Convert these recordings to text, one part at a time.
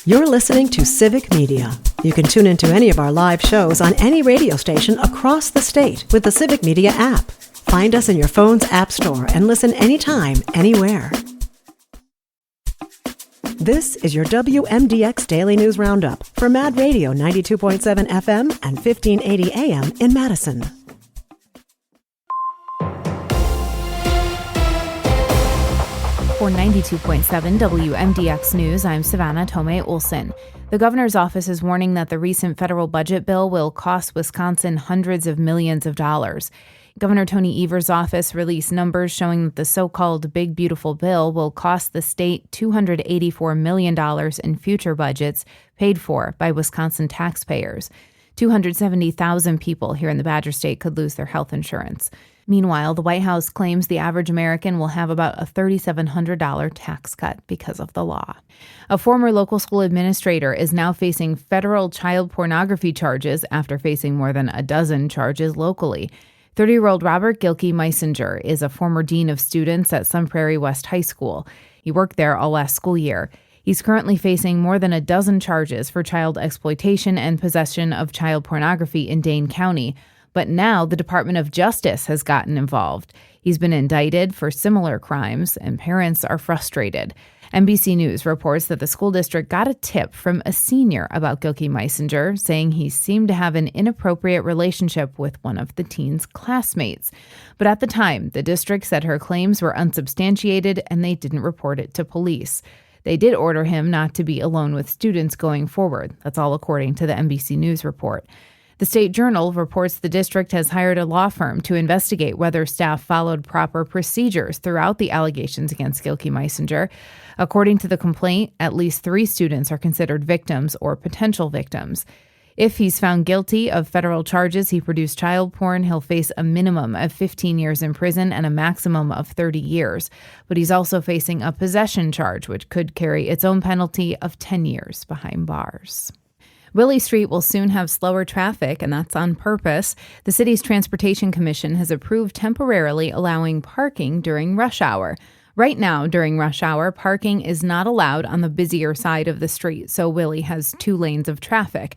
You're listening to Civic Media. You can tune into any of our live shows on any radio station across the state with the Civic Media app. Find us in your phone's app store and listen anytime, anywhere. This is your WMDX Daily News Roundup for Mad Radio 92.7 FM and 1580 AM in Madison. For 92.7 WMDX News, I'm Savannah Tomei-Olson. The governor's office is warning that the recent federal budget bill will cost Wisconsin hundreds of millions of dollars. Governor Tony Evers' office released numbers showing that the so-called Big Beautiful Bill will cost the state $284 million in future budgets paid for by Wisconsin taxpayers. 270,000 people here in the Badger State could lose their health insurance. Meanwhile, the White House claims the average American will have about a $3,700 tax cut because of the law. A former local school administrator is now facing federal child pornography charges after facing more than a dozen charges locally. 30-year-old Robert Gilkey Meisinger is a former dean of students at Sun Prairie West High School. He worked there all last school year. He's currently facing more than a dozen charges for child exploitation and possession of child pornography in Dane County. But now the Department of Justice has gotten involved. He's been indicted for similar crimes, and parents are frustrated. NBC News reports that the school district got a tip from a senior about Gilkey Meisinger, saying he seemed to have an inappropriate relationship with one of the teen's classmates. But at the time, the district said her claims were unsubstantiated and they didn't report it to police. They did order him not to be alone with students going forward. That's all according to the NBC News report. The State Journal reports the district has hired a law firm to investigate whether staff followed proper procedures throughout the allegations against Gilkey Meisinger. According to the complaint, at least 3 students are considered victims or potential victims. If he's found guilty of federal charges he produced child porn, he'll face a minimum of 15 years in prison and a maximum of 30 years. But he's also facing a possession charge, which could carry its own penalty of 10 years behind bars. Willie Street will soon have slower traffic, and that's on purpose. The city's Transportation Commission has approved temporarily allowing parking during rush hour. Right now, during rush hour, parking is not allowed on the busier side of the street, so Willie has 2 lanes of traffic.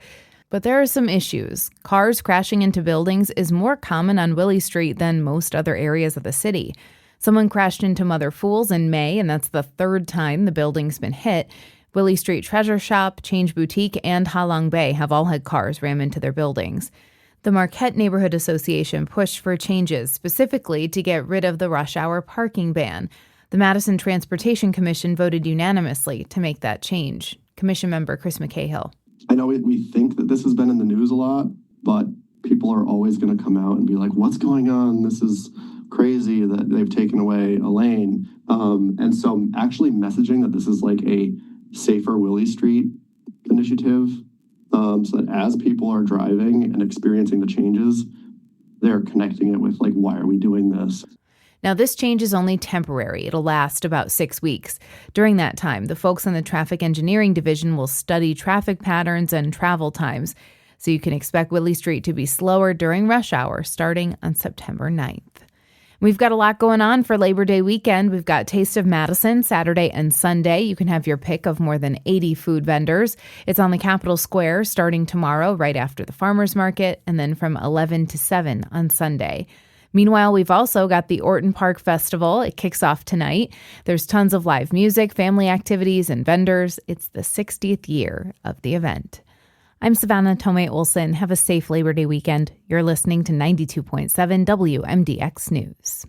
But there are some issues. Cars crashing into buildings is more common on Willie Street than most other areas of the city. Someone crashed into Mother Fool's in May, and that's the 3rd time the building's been hit. Willie Street Treasure Shop, Change Boutique, and Ha Long Bay have all had cars ram into their buildings. The Marquette Neighborhood Association pushed for changes specifically to get rid of the rush hour parking ban. The Madison Transportation Commission voted unanimously to make that change. Commission member Chris McCahill. I know we think that this has been in the news a lot, but people are always going to come out and be like, what's going on? This is crazy that they've taken away a lane. And so actually messaging that this is like a Safer Willie Street initiative, so that as people are driving and experiencing the changes, they're connecting it with like, why are we doing this? Now, this change is only temporary. It'll last about 6 weeks. During that time, the folks in the Traffic Engineering Division will study traffic patterns and travel times. So you can expect Willie Street to be slower during rush hour starting on September 9th. We've got a lot going on for Labor Day weekend. We've got Taste of Madison Saturday and Sunday. You can have your pick of more than 80 food vendors. It's on the Capitol Square starting tomorrow right after the farmers market and then from 11 to 7 on Sunday. Meanwhile, we've also got the Orton Park Festival. It kicks off tonight. There's tons of live music, family activities, and vendors. It's the 60th year of the event. I'm Savannah Tomei-Olson. Have a safe Labor Day weekend. You're listening to 92.7 WMDX News.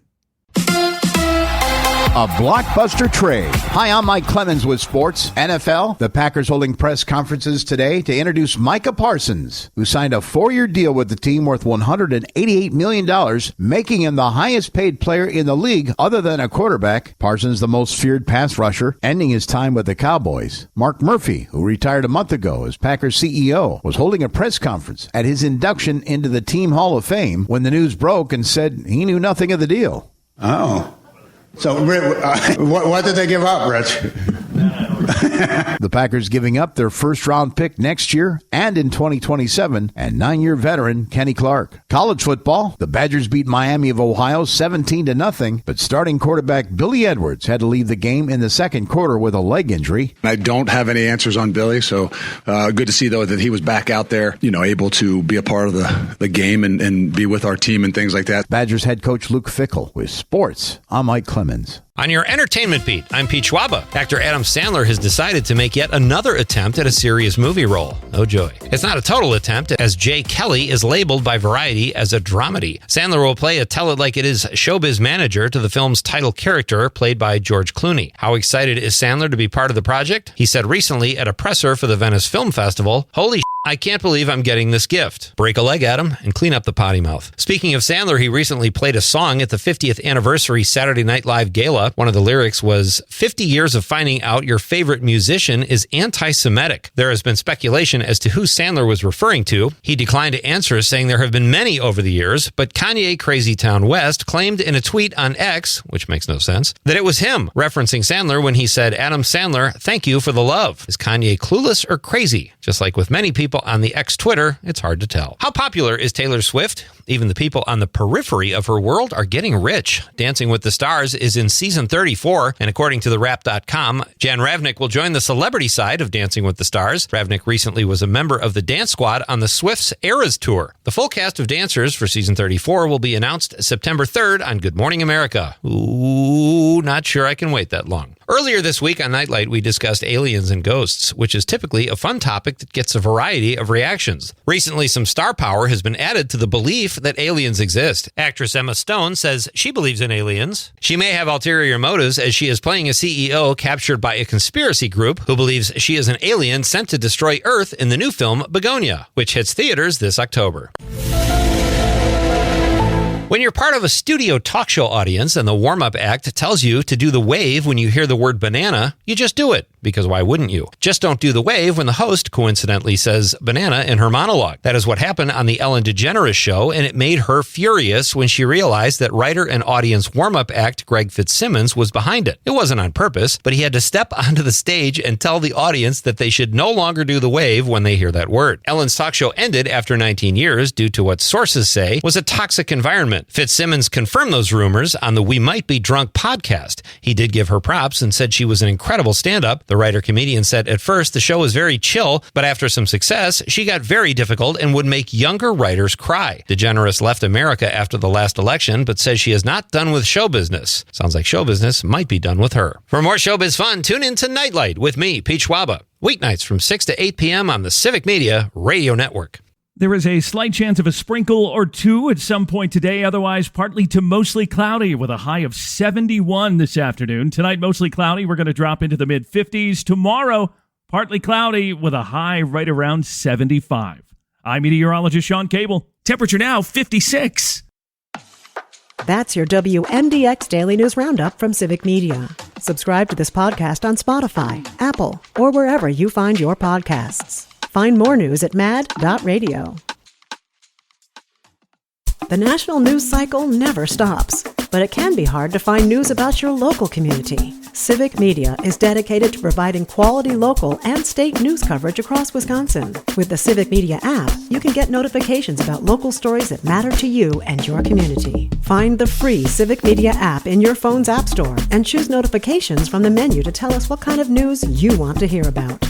A blockbuster trade. Hi, I'm Mike Clemens with sports. NFL, the Packers holding press conferences today to introduce Micah Parsons, who signed a 4-year deal with the team worth $188 million, making him the highest paid player in the league other than a quarterback. Parsons, the most feared pass rusher, ending his time with the Cowboys. Mark Murphy, who retired a month ago as Packers CEO, was holding a press conference at his induction into the Team Hall of Fame when the news broke and said he knew nothing of the deal. Oh. So, what did they give up, Rich? The Packers giving up their first-round pick next year and in 2027, and 9-year veteran Kenny Clark. College football, the Badgers beat Miami of Ohio 17-0, but starting quarterback Billy Edwards had to leave the game in the second quarter with a leg injury. I don't have any answers on Billy, so good to see, though, that he was back out there, able to be a part of the game and be with our team and things like that. Badgers head coach Luke Fickell with sports. I'm Mike Clemens. On your entertainment beat, I'm Pete Schwaba. Actor Adam Sandler has decided to make yet another attempt at a serious movie role. Oh joy. It's not a total attempt, as Jay Kelly is labeled by Variety as a dramedy. Sandler will play a tell-it-like-it-is showbiz manager to the film's title character, played by George Clooney. How excited is Sandler to be part of the project? He said recently at a presser for the Venice Film Festival, "Holy I can't believe I'm getting this gift. Break a leg, Adam, and clean up the potty mouth." Speaking of Sandler, he recently played a song at the 50th anniversary Saturday Night Live Gala. One of the lyrics was, 50 years of finding out your favorite musician is anti-Semitic. There has been speculation as to who Sandler was referring to. He declined to answer, saying there have been many over the years, but Kanye Crazy Town West claimed in a tweet on X, which makes no sense, that it was him, referencing Sandler when he said, "Adam Sandler, thank you for the love." Is Kanye clueless or crazy? Just like with many people on the X Twitter, it's hard to tell. How popular is Taylor Swift? Even the people on the periphery of her world are getting rich. Dancing with the Stars is in season 34, and according to the Wrap.com, Jan Ravnik will join the celebrity side of Dancing with the Stars. Ravnik recently was a member of the dance squad on the Swifts Eras Tour. The full cast of dancers for season 34 will be announced September 3rd on Good Morning America. Ooh, not sure I can wait that long. Earlier this week on Nightlight, we discussed aliens and ghosts, which is typically a fun topic that gets a variety of reactions. Recently, some star power has been added to the belief that aliens exist. Actress Emma Stone says she believes in aliens. She may have ulterior motives, as she is playing a CEO captured by a conspiracy group who believes she is an alien sent to destroy Earth in the new film Begonia, which hits theaters this October. When you're part of a studio talk show audience and the warm-up act tells you to do the wave when you hear the word banana, you just do it, because why wouldn't you? Just don't do the wave when the host coincidentally says banana in her monologue. That is what happened on the Ellen DeGeneres show, and it made her furious when she realized that writer and audience warm-up act Greg Fitzsimmons was behind it. It wasn't on purpose, but he had to step onto the stage and tell the audience that they should no longer do the wave when they hear that word. Ellen's talk show ended after 19 years due to what sources say was a toxic environment. Fitzsimmons confirmed those rumors on the We Might Be Drunk podcast. He did give her props and said she was an incredible stand-up. The writer-comedian said at first the show was very chill, but after some success, she got very difficult and would make younger writers cry. DeGeneres left America after the last election, but says she is not done with show business. Sounds like show business might be done with her. For more showbiz fun, tune in to Nightlight with me, Pete Schwaba. Weeknights from 6 to 8 p.m. on the Civic Media Radio Network. There is a slight chance of a sprinkle or two at some point today, otherwise partly to mostly cloudy with a high of 71 this afternoon. Tonight, mostly cloudy. We're going to drop into the mid-50s. Tomorrow, partly cloudy with a high right around 75. I'm meteorologist Sean Cable. Temperature now 56. That's your WMDX Daily News Roundup from Civic Media. Subscribe to this podcast on Spotify, Apple, or wherever you find your podcasts. Find more news at mad.radio. The national news cycle never stops, but it can be hard to find news about your local community. Civic Media is dedicated to providing quality local and state news coverage across Wisconsin. With the Civic Media app, you can get notifications about local stories that matter to you and your community. Find the free Civic Media app in your phone's app store and choose notifications from the menu to tell us what kind of news you want to hear about.